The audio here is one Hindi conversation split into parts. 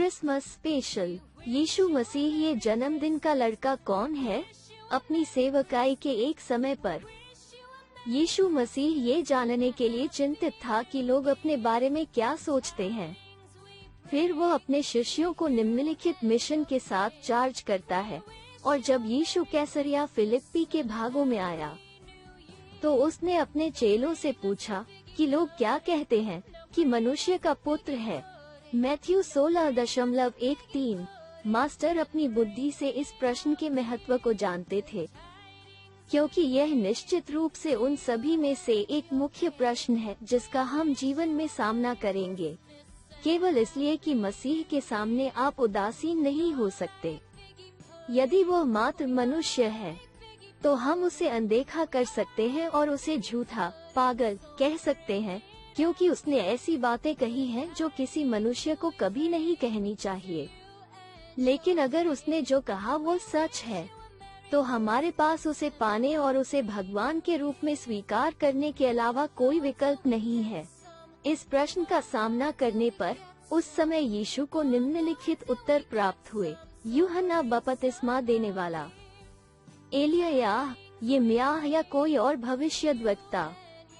Christmas special. यीशु मसीह ये जन्मदिन का लड़का कौन है? अपनी सेवकाई के एक समय पर यीशु मसीह ये जानने के लिए चिंतित था कि लोग अपने बारे में क्या सोचते हैं। फिर वो अपने शिष्यों को निम्नलिखित मिशन के साथ चार्ज करता है, और जब यीशु कैसरिया फिलिप्पी के भागों में आया तो उसने अपने चेलों से पूछा कि लोग क्या कहते हैं कि मनुष्य का पुत्र है। मैथ्यू 16:13। मास्टर अपनी बुद्धि से इस प्रश्न के महत्व को जानते थे, क्योंकि यह निश्चित रूप से उन सभी में से एक मुख्य प्रश्न है जिसका हम जीवन में सामना करेंगे, केवल इसलिए कि मसीह के सामने आप उदासीन नहीं हो सकते। यदि वो मात्र मनुष्य है तो हम उसे अनदेखा कर सकते हैं और उसे झूठा, पागल कह सकते हैं, क्योंकि उसने ऐसी बातें कही हैं जो किसी मनुष्य को कभी नहीं कहनी चाहिए। लेकिन अगर उसने जो कहा वो सच है, तो हमारे पास उसे पाने और उसे भगवान के रूप में स्वीकार करने के अलावा कोई विकल्प नहीं है। इस प्रश्न का सामना करने पर उस समय यीशु को निम्नलिखित उत्तर प्राप्त हुए। यूहन्ना बपतिस्मा देने वाला, एलिया, यिर्मयाह या कोई और भविष्यद्वक्ता।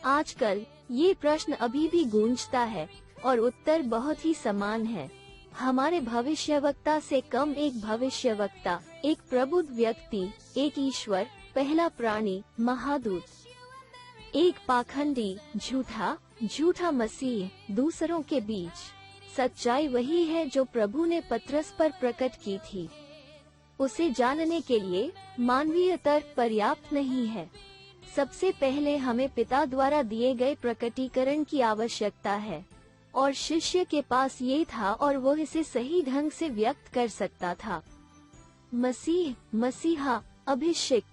आजकल ये प्रश्न अभी भी गूंजता है और उत्तर बहुत ही समान है। हमारे भविष्यवक्ता से कम एक भविष्यवक्ता, एक प्रबुद्ध व्यक्ति, एक ईश्वर, पहला प्राणी, महादूत, एक पाखंडी, झूठा मसीह, दूसरों के बीच। सच्चाई वही है जो प्रभु ने पतरस पर प्रकट की थी। उसे जानने के लिए मानवीय तर्क पर्याप्त नहीं है। सबसे पहले हमें पिता द्वारा दिए गए प्रकटीकरण की आवश्यकता है, और शिष्य के पास ये था और वो इसे सही ढंग से व्यक्त कर सकता था। मसीहा, अभिषिक्त,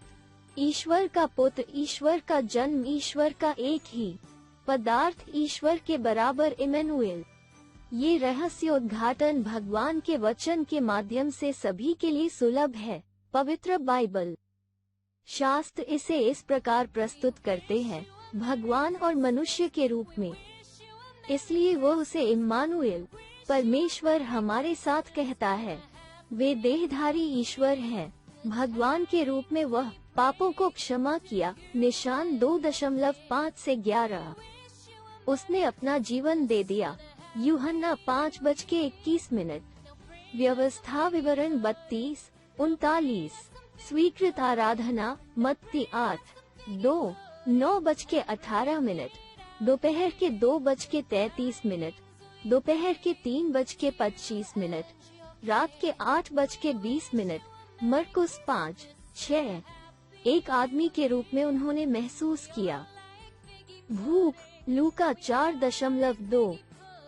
ईश्वर का पुत्र, ईश्वर का जन्म, ईश्वर का एक ही पदार्थ, ईश्वर के बराबर, इमैनुएल। ये रहस्योद्घाटन भगवान के वचन के माध्यम से सभी के लिए सुलभ है। पवित्र बाइबल शास्त्र इसे इस प्रकार प्रस्तुत करते हैं, भगवान और मनुष्य के रूप में। इसलिए वो उसे इम्मानुएल, परमेश्वर हमारे साथ कहता है। वे देहधारी ईश्वर हैं। भगवान के रूप में वह पापों को क्षमा किया। निशान 2.5 से 11। उसने अपना जीवन दे दिया। यूहन्ना 5:21। व्यवस्था विवरण 32-39। स्वीकृत आराधना मत्ती 8:2। 9:18। दोपहर के 2:33। दोपहर के 3:25। रात के 8:20। मरकुस 5:6। एक आदमी के रूप में उन्होंने महसूस किया। भूख, लूका 4:2।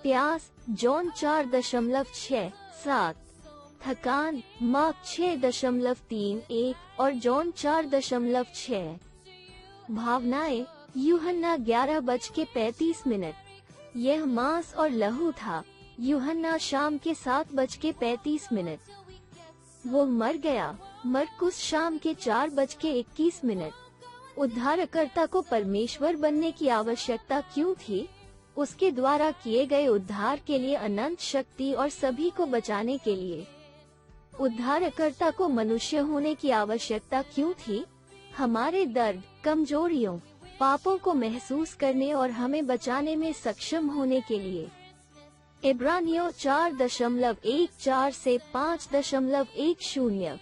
प्यास, जॉन 4:6-7। थकान, मार्क 6:31 और जॉन 4:6। भावनाएं, यूहन्ना 11:35। यह मांस और लहू था। यूहन्ना शाम के 7:35। वो मर गया। मरकुस शाम के 4:21। उद्धारकर्ता को परमेश्वर बनने की आवश्यकता क्यों थी? उसके द्वारा किए गए उद्धार के लिए, अनंत शक्ति और सभी को बचाने के लिए। उद्धारकर्ता को मनुष्य होने की आवश्यकता क्यों थी? हमारे दर्द, कमजोरियों, पापों को महसूस करने और हमें बचाने में सक्षम होने के लिए। इब्रानियों 4:14 से 5:10।